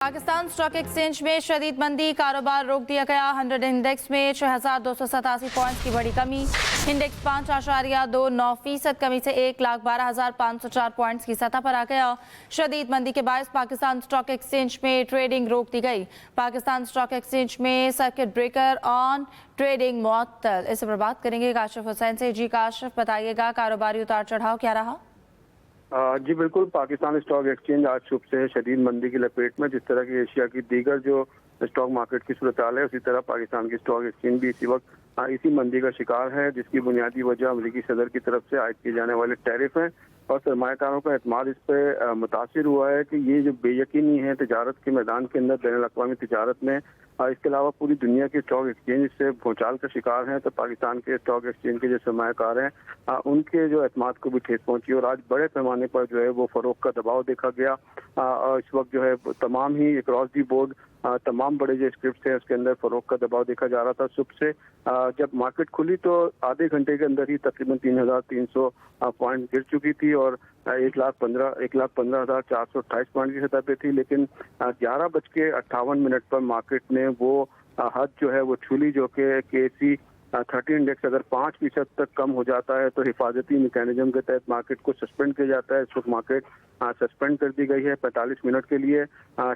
Pakistan stock exchange में शदीद मंदी, कारोबार रोक दिया गया। 100 इंडेक्स में 6,287 पॉइंट्स की बड़ी कमी। इंडेक्स 5.29% कमी से 1,12,504 पॉइंट्स की सतह पर आ गया। शदीद मंदी के बायस पाकिस्तान स्टॉक एक्सचेंज में ट्रेडिंग रोक दी गई। पाकिस्तान स्टॉक एक्सचेंज में सर्किट ब्रेकर ऑन, ट्रेडिंग मुअत्तल। इस पर बात करेंगे काशिफ हुसैन से। जी काशिफ, बताइएगा कारोबारी उतार चढ़ाव क्या रहा? जी बिल्कुल, पाकिस्तान स्टॉक एक्सचेंज आज सुबह से शदीद मंदी की लपेट में। जिस तरह की एशिया की दीगर जो स्टॉक मार्केट की सूरत हाल है, उसी तरह पाकिस्तान की स्टॉक एक्सचेंज भी इसी वक्त इसी मंदी का शिकार है, जिसकी बुनियादी वजह अमरीकी सदर की तरफ से आयद किए जाने वाले टैरिफ हैं और सरमायाकारों का एतमाद इस पर मुतासिर हुआ है कि ये जो बेयकीनी है तजारत के मैदान के अंदर, बैनुल अक़वामी तजारत में, इसके अलावा पूरी दुनिया के स्टॉक एक्सचेंज से भूचाल का शिकार हैं। तो पाकिस्तान के स्टॉक एक्सचेंज के जो सरमायाकार हैं उनके जो एतमाद को भी ठेस पहुंची और आज बड़े पैमाने पर जो है वो फरोख्त का दबाव देखा गया। और इस वक्त जो है तमाम ही अक्रॉस दी बोर्ड तमाम बड़े जो स्क्रिप्ट है उसके अंदर फरोख्त का दबाव देखा जा रहा था। सुबह से जब मार्केट खुली तो आधे घंटे के अंदर ही तकरीबन 3,300 पॉइंट गिर चुकी थी और 1,15,428 पॉइंट की सतह पे थी। लेकिन 11:58 पर मार्केट ने वो हद जो है वो छूली, जो कि KSE 30 इंडेक्स अगर 5% तक कम हो जाता है तो हिफाजती मैकेनिज्म के तहत मार्केट को सस्पेंड किया जाता है। इस वक्त मार्केट सस्पेंड कर दी गई है 45 मिनट के लिए।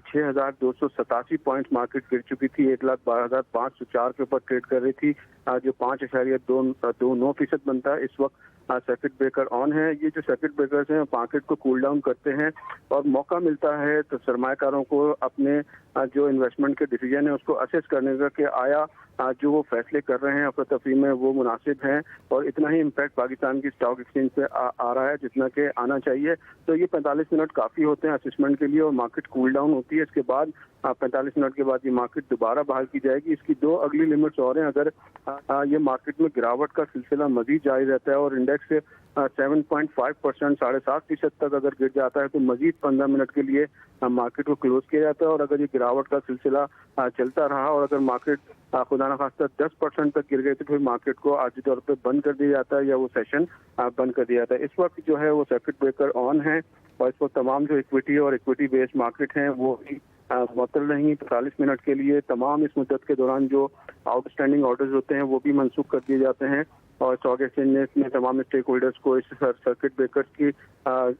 6,287 पॉइंट मार्केट गिर चुकी थी, 1,12,504 के ऊपर ट्रेड कर रही थी, जो 5.29% बनता है। इस वक्त सर्किट ब्रेकर ऑन है। ये जो सर्किट ब्रेकर्स हैं मार्केट को कूल डाउन करते हैं और मौका मिलता है तो सरमायाकारों को अपने जो इन्वेस्टमेंट के डिसीजन है उसको असेस करने का कि आया जो वो फैसले कर रहे हैं अफरा तफरी में वो मुनासिब हैं और इतना ही इम्पैक्ट पाकिस्तान की स्टॉक एक्सचेंज पे आ रहा है जितना कि आना चाहिए। तो ये 45 मिनट काफ़ी होते हैं असेसमेंट के लिए और मार्केट कूल डाउन होती है। इसके बाद 45 मिनट के बाद ये मार्केट दोबारा बहाल की जाएगी। इसकी दो अगली लिमिट्स और हैं। अगर ये मार्केट में गिरावट का सिलसिला मजीद जारी रहता है और इंडेक्स 7.5% 7.5% तक अगर गिर जाता है तो मजीद 15 मिनट के लिए मार्केट को क्लोज किया जाता है। और अगर ये गिरावट का सिलसिला चलता रहा और अगर मार्केट खुदा न खास्ता 10% तक गिर गई तो फिर मार्केट को आर्जी तौर पे बंद कर दिया जाता है या वो सेशन बंद कर दिया जाता है। इस वक्त जो है वो सर्किट ब्रेकर ऑन है और इस वक्त तमाम जो इक्विटी और इक्विटी बेस्ड मार्केट हैं वो भी मुअत्तल रही 45 मिनट के लिए। तमाम इस मुद्दत के दौरान जो आउटस्टैंडिंग ऑर्डर्स होते हैं वो भी मनसूख कर दिए जाते हैं और स्टॉक एक्सचेंज ने तमाम स्टेक होल्डर्स को इस सर्किट ब्रेकर्स की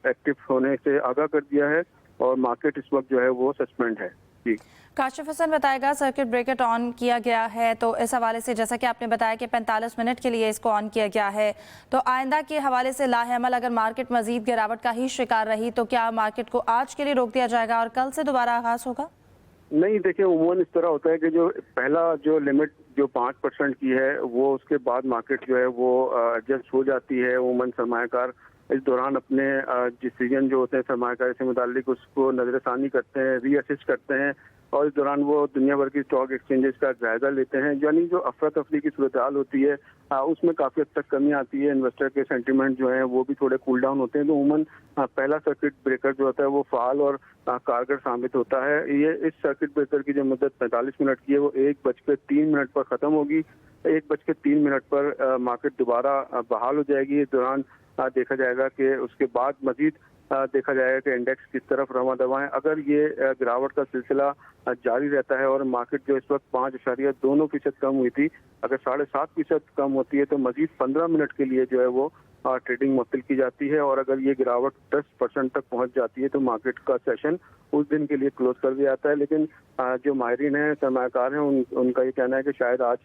एक्टिव होने से आगाह कर दिया है और मार्केट इस वक्त जो है वो सस्पेंड है। जी काशिफ हुसैन, बताएगा सर्किट ब्रेकर ऑन किया गया है तो इस हवाले से जैसा कि आपने बताया कि 45 मिनट के लिए इसको ऑन किया गया है, तो आइंदा के हवाले से लाहेअमल अगर मार्केट मजीद गिरावट का ही शिकार रही तो क्या मार्केट को आज के लिए रोक दिया जाएगा और कल से दोबारा आगाज होगा? नहीं, देखिए उमूमन इस तरह होता है कि जो पहला जो लिमिट जो 5% की है वो उसके बाद मार्केट जो है वो एडजस्ट हो जाती है। उमूमन सरमायाकार इस दौरान अपने डिसीजन जो होते हैं सरमायाकारी से मुताल्लिक उसको नजरसानी करते हैं, रीअसेस करते हैं और इस दौरान वो दुनिया भर की स्टॉक एक्सचेंजेस का जायजा लेते हैं। यानी जो अफरा तफरी की सूरत हाल होती है उसमें काफ़ी हद तक कमी आती है। इन्वेस्टर के सेंटीमेंट जो है वो भी थोड़े कूल डाउन होते हैं। तो उमूमन पहला सर्किट ब्रेकर जो होता है वो फाल और कारगर साबित होता है। ये इस सर्किट ब्रेकर की जो मुद्दत 45 मिनट की है वो 1:03 पर ख़त्म होगी। 1:03 पर मार्केट दोबारा बहाल हो जाएगी। इस दौरान देखा जाएगा कि उसके बाद मजीद देखा जाएगा कि इंडेक्स किस तरफ रवा दवा है। अगर ये गिरावट का सिलसिला जारी रहता है और मार्केट जो इस वक्त 5.2% कम हुई थी, अगर 7.5% कम होती है तो मजीद 15 मिनट के लिए जो है वो ट्रेडिंग मुअत्तल की जाती है और अगर ये गिरावट 10% तक पहुंच जाती है तो मार्केट का सेशन उस दिन के लिए क्लोज कर दिया जाता है। लेकिन जो माहिरीन हैं, सरमायाकार हैं, उनका ये कहना है कि शायद आज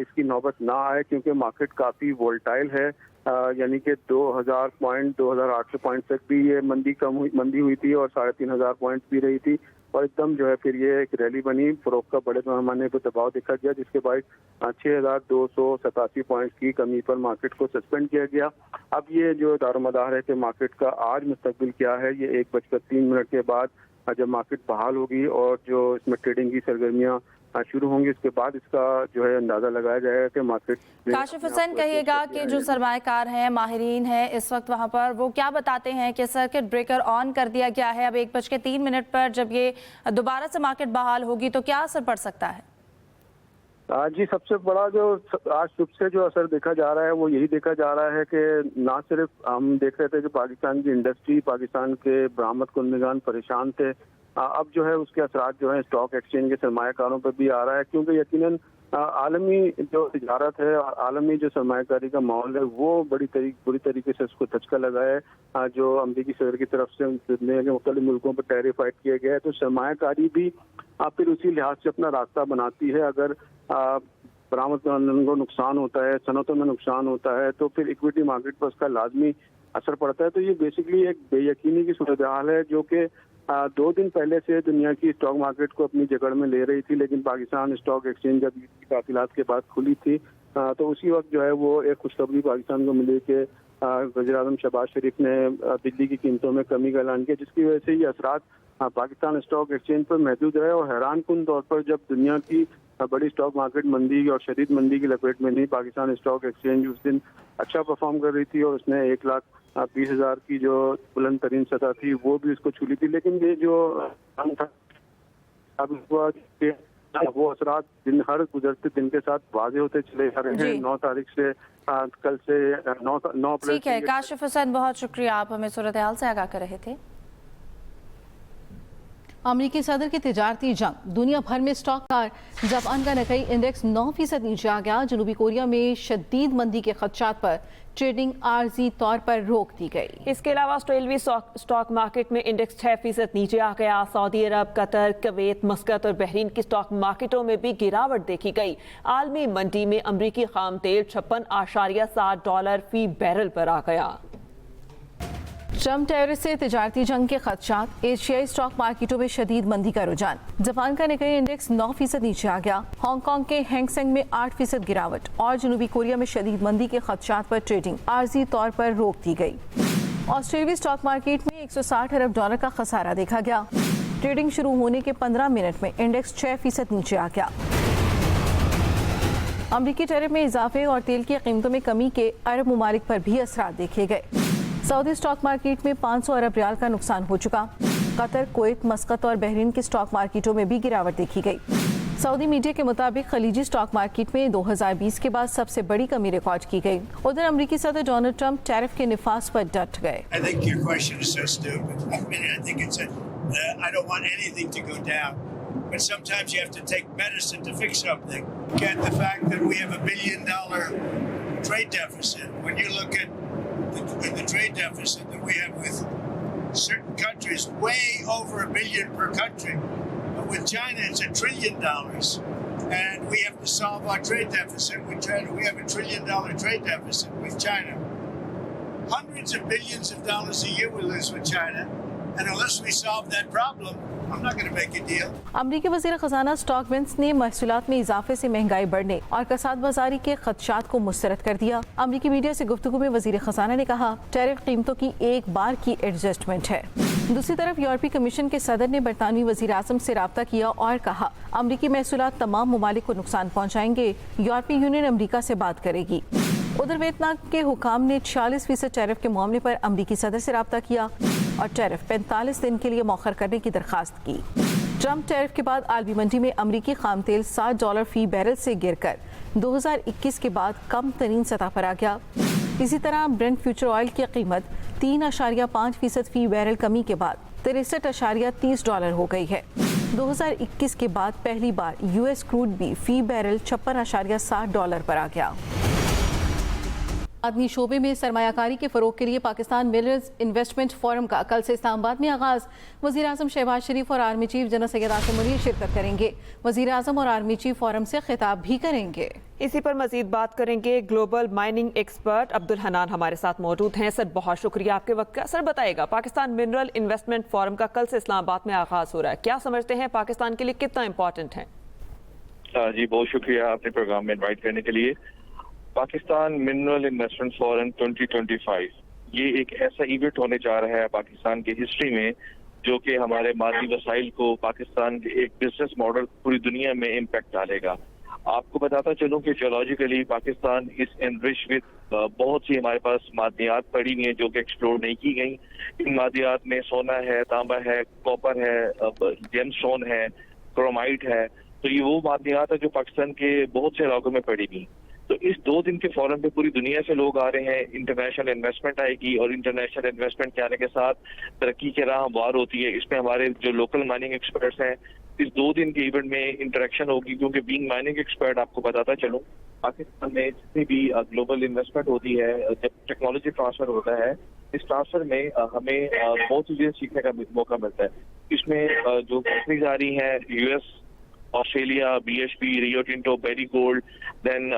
इसकी नौबत ना आए क्योंकि मार्केट काफ़ी वोल्टाइल है। यानी कि 2,000 पॉइंट 2,800 पॉइंट तक भी ये मंदी हुई थी और 3,500 पॉइंट भी रही थी और एकदम जो है फिर ये एक रैली बनी, फरोख्त का बड़े पैमाने पर दबाव देखा गया जिसके बाद 6,287 पॉइंट की कमी पर मार्केट को सस्पेंड किया गया। अब ये जो दारोमदार है कि मार्केट का आज मुस्तकबिल क्या है, ये 1:03 के बाद जब मार्केट बहाल होगी और जो इसमें ट्रेडिंग की सरगर्मियाँ शुरू होंगी उसके बाद इसका जो है अंदाजा लगाया जाएगा कि मार्केट। काशिफ हुसैन, कहिएगा कि जो सरमायाकार हैं, माहिरीन हैं इस वक्त वहां पर, वो क्या बताते हैं कि सर्किट ब्रेकर ऑन कर दिया गया है, अब 1:03 पर जब ये दोबारा से मार्केट बहाल होगी तो क्या असर पड़ सकता है? जी सबसे बड़ा जो आज सुबह से जो असर देखा जा रहा है वो यही देखा जा रहा है कि ना सिर्फ हम देख रहे थे कि पाकिस्तान की इंडस्ट्री, पाकिस्तान के बरामद कुंदगान परेशान थे اب جو ہے اس کے اثرات جو ہیں اسٹاک ایکسچینج کے سرمایہ کاروں پر بھی آ رہا ہے، کیونکہ یقیناً عالمی جو تجارت ہے اور عالمی جو سرمایہ کاری کا ماحول ہے وہ بری طریقے سے اس کو دھچکا لگا ہے، جو امریکی صدر کی طرف سے دنیا کے مختلف ملکوں پر ٹیرف عائد کیا گیا ہے، تو سرمایہ کاری بھی پھر اسی لحاظ سے اپنا راستہ بناتی ہے۔ اگر برآمد کنندگان کو نقصان ہوتا ہے، صنعتوں میں نقصان ہوتا ہے، تو پھر اکویٹی مارکیٹ پر اس کا لازمی اثر پڑتا ہے۔ تو یہ بیسکلی ایک بے یقینی کی صورتحال ہے جو کہ 2 دن پہلے سے دنیا کی اسٹاک مارکیٹ کو اپنی جکڑ میں لے رہی تھی، لیکن پاکستان اسٹاک ایکسچینج جب تعطیلات کے بعد کھلی تھی تو اسی وقت جو ہے وہ ایک خوشخبری پاکستان کو ملی کہ وزیر اعظم شہباز شریف نے بجلی کی قیمتوں میں کمی کا اعلان کیا، جس کی وجہ سے یہ اثرات پاکستان اسٹاک ایکسچینج پر محدود رہے، اور حیران کن طور پر جب دنیا کی بڑی اسٹاک مارکیٹ مندی اور شدید مندی کی لپیٹ میں نہیں، پاکستان اسٹاک ایکسچینج اس دن اچھا پرفارم کر رہی تھی اور اس نے 1,20,000 کی جو بلند ترین سطح تھی وہ بھی اس کو چھو لی تھی۔ لیکن یہ جو اب وہ اثرات ہر گزرتے دن کے ساتھ واضح ہوتے چلے جا رہے ہیں۔ 9 تاریخ سے کل سے 9 اپریل۔ ٹھیک ہے کاشف حسین، بہت شکریہ، آپ ہمیں صورتحال سے آگاہ کر رہے تھے۔ امریکی صدر کی تجارتی جنگ، دنیا بھر میں اسٹاک کار جاپان کا نکئی انڈیکس 9% نیچے آ گیا۔ جنوبی کوریا میں شدید مندی کے خدشات پر ٹریڈنگ عارضی طور پر روک دی گئی۔ اس کے علاوہ آسٹریلوی اسٹاک مارکیٹ میں انڈیکس 6% نیچے آ گیا۔ سعودی عرب، قطر، کویت، مسقط اور بحرین کی اسٹاک مارکیٹوں میں بھی گراوٹ دیکھی گئی۔ عالمی منڈی میں امریکی خام تیل $56.7 فی بیرل پر آ گیا۔ ٹرمپ ٹیرف سے تجارتی جنگ کے خدشات، ایشیائی اسٹاک مارکیٹوں میں شدید مندی کا رجحان۔ جاپان کا نکئی انڈیکس 9% نیچے آ گیا۔ ہانگ کانگ کے ہینگ سینگ میں 8% گراوٹ، اور جنوبی کوریا میں شدید مندی کے خدشات پر ٹریڈنگ عارضی طور پر روک دی گئی۔ آسٹریلوی اسٹاک مارکیٹ میں $160 ارب کا خسارہ دیکھا گیا۔ ٹریڈنگ شروع ہونے کے 15 منٹ میں انڈیکس 6% نیچے آ گیا۔ امریکی ٹیرف میں اضافے اور تیل کی قیمتوں میں کمی کے عرب ممالک پر بھی اثرات دیکھے گئے۔ سعودی اسٹاک مارکیٹ میں 500 ارب ریال کا نقصان ہو چکا۔ قطر، کویت، مسقط اور بحرین کی اسٹاک مارکیٹوں میں بھی گراوٹ دیکھی گئی۔ سعودی میڈیا کے مطابق خلیجی اسٹاک مارکیٹ میں 2020 کے بعد سب سے بڑی کمی ریکارڈ کی گئی۔ ادھر امریکی صدر ڈونلڈ ٹرمپ ٹیرف کے نفاذ پر ڈٹ گئے۔ But sometimes you have to take medicine to fix something. Get the fact that we have $1 billion trade deficit. When you look at the trade deficit that we have with certain countries, way over $1 billion per country. But with China, it's $1 trillion. And we have to solve our trade deficit with China. We have $1 trillion trade deficit with China. Hundreds of billions of dollars a year we lose with China. And unless we solve that problem, I'm not going to make a deal. امریکی وزیر خزانہ stock once نے محصولات میں اضافے سے مہنگائی بڑھنے اور کساد بازاری کے خدشات کو مسترد کر دیا۔ امریکی میڈیا سے گفتگو میں وزیر خزانہ نے کہا ٹیرف قیمتوں کی ایک بار کی ایڈجسٹمنٹ ہے۔ دوسری طرف یورپی کمیشن کے صدر نے برطانوی وزیر اعظم سے رابطہ کیا اور کہا امریکی محصولات تمام ممالک کو نقصان پہنچائیں گے، یورپی یونین امریکہ سے بات کرے گی۔ ادھر ویتنام کے حکام نے 46% ٹیرف کے معاملے پر امریکی صدر سے رابطہ کیا اور ٹیرف 45 دن کے لیے مؤخر کرنے کی درخواست کی۔ ٹرمپ ٹیرف کے بعد عالمی منڈی میں امریکی خام تیل $60 فی بیرل سے گر کر 2021 کے بعد کم ترین سطح پر آ گیا۔ اسی طرح برنٹ فیوچر آئل کی قیمت 3.5% فی بیرل کمی کے بعد $63.30 ہو گئی ہے۔ 2021 کے بعد پہلی بار یو ایس کروڈ بھی فی بیرل $56.60 پر آ گیا۔ آدمی شعبے میں سرمایہ کاری کے فروغ کے لیے پاکستان منرلز انویسٹمنٹ فورم کا کل سے اسلام آباد میں آغاز۔ وزیر اعظم شہباز شریف اور army chief general Syed Asim Munir شرکت کریں گے۔ وزیر اعظم اور آرمی چیف فورم سے خطاب بھی کریں گے۔ اسی پر مزید بات کریں گے گلوبل مائننگ ایکسپرٹ عبدالحنان ہمارے ساتھ موجود ہیں۔ سر بہت شکریہ آپ کے وقت کا۔ سر بتائے گا پاکستان منرل انویسٹمنٹ فورم کا کل سے اسلام آباد میں آغاز ہو رہا ہے، کیا سمجھتے ہیں پاکستان کے لیے کتنا امپورٹنٹ ہے؟ جی بہت شکریہ آپ نے پروگرام میں انوائٹ کرنے کے لیے۔ پاکستان منرل انویسٹمنٹ فورم 2025 یہ ایک ایسا ایونٹ ہونے جا رہا ہے پاکستان کی ہسٹری میں جو کہ ہمارے مادی وسائل کو پاکستان کے ایک بزنس ماڈل پوری دنیا میں امپیکٹ ڈالے گا۔ آپ کو بتاتا چلوں کہ جیولوجیکلی پاکستان اس انرچ وتھ بہت سی ہمارے پاس معدنیات پڑی ہوئی ہیں جو کہ ایکسپلور نہیں کی گئی۔ ان معدنیات میں سونا ہے، تانبا ہے، کاپر ہے، جیم سٹون ہے، کرومائٹ ہے۔ تو یہ وہ معدنیات ہے جو پاکستان کے بہت سے علاقوں میں پڑی ہوئی۔ तो इस 2 दिन के फोरम पे पूरी दुनिया से लोग आ रहे हैं, इंटरनेशनल इन्वेस्टमेंट आएगी और इंटरनेशनल इन्वेस्टमेंट के आने के साथ तरक्की की राह हमवार होती है। इसमें हमारे जो लोकल माइनिंग एक्सपर्ट्स हैं, इस 2 दिन के इवेंट में इंटरेक्शन होगी, क्योंकि बीइंग माइनिंग एक्सपर्ट आपको बताता चलूं, पाकिस्तान में जितनी भी ग्लोबल इन्वेस्टमेंट होती है, जब टेक्नोलॉजी ट्रांसफर होता है, इस ट्रांसफर में हमें बहुत चीजें सीखने का मौका मिलता है। इसमें जो कंपनीज आ रही हैं, US, Australia, BHP, Rio Tinto, Barrick Gold, then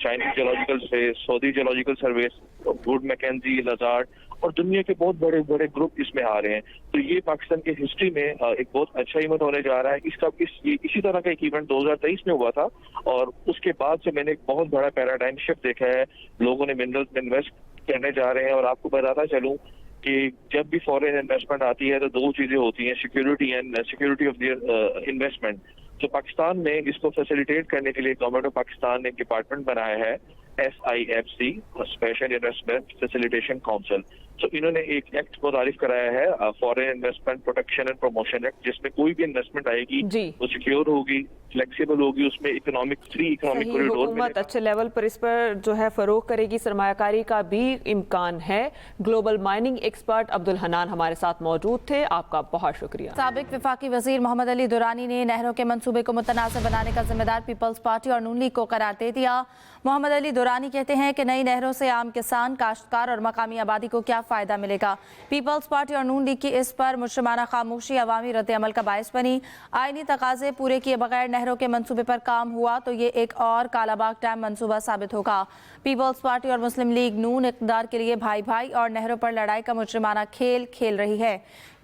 Chinese geological service, Saudi geological service, Wood Mackenzie, Lazard और दुनिया के बहुत बड़े बड़े ग्रुप इसमें आ रहे हैं। तो ये पाकिस्तान की हिस्ट्री में एक बहुत अच्छा इवेंट होने जा रहा है। इसी तरह का एक इवेंट 2023 में हुआ था और उसके बाद से मैंने एक बहुत बड़ा पैराडाइम शिफ्ट देखा है। लोगों ने मिनरल्स में इन्वेस्ट करने जा रहे हैं और आपको बताता चलूं कि जब भी फॉरेन इन्वेस्टमेंट आती है तो 2 चीजें होती हैं, security and security of their investment. तो पाकिस्तान में इसको फैसिलिटेट करने के लिए गवर्नमेंट ऑफ पाकिस्तान ने एक डिपार्टमेंट बनाया है, SIFC, special investment facilitation council. तो इन्होंने एक एक्ट मुतारिफ कराया है, foreign investment protection and promotion act, जिसमें कोई भी इन्वेस्टमेंट आएगी वो सिक्योर होगी, फ्लेक्सिबल होगी, उसमें इकोनॉमिक कॉरिडोर हुकूमत अच्छे लेवल पर इस पर जो है फरोग करेगी, सरमायाकारी का भी इम्कान है। Global mining expert Abdul Hanan हमारे साथ मौजूद थे, आपका बहुत शुक्रिया। साबिक वफाकी वजीर मोहम्मद अली दुरानी ने नहरों के मंसूबे को मुतनासिब बनाने का जिम्मेदार पीपल्स पार्टी और नून लीग को करार दे दिया। मोहम्मद अली दुरानी कहते हैं कि नई नहरों से आम किसान, काश्तकार और मकामी आबादी को क्या फ़ायदा मिलेगा। पीपल्स पार्टी और नून लीग की इस पर मुश्तमाना खामोशी अवामी रद्द-ए-अमल का बायस बनी। आईनी तकाजे पूरे किए बगैर नहरों के मंसूबे पर काम हुआ तो ये एक और कालाबाग डैम मंसूबा साबित होगा। पीपल्स पार्टी और मुस्लिम लीग नून इक़्तिदार के लिए भाई भाई और नहरों पर लड़ाई का मुजरिमाना खेल खेल रही है।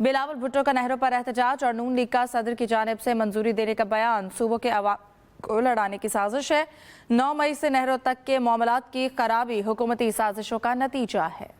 बिलावल भुट्टो का नहरों पर एहतजाज और नून लीग का सदर की जानिब से मंजूरी देने का बयान सूबों के अवाम को लड़ाने की साजिश है। 9 मई से नहरों तक के मामलात की खराबी हुकूमती साजिशों का नतीजा है।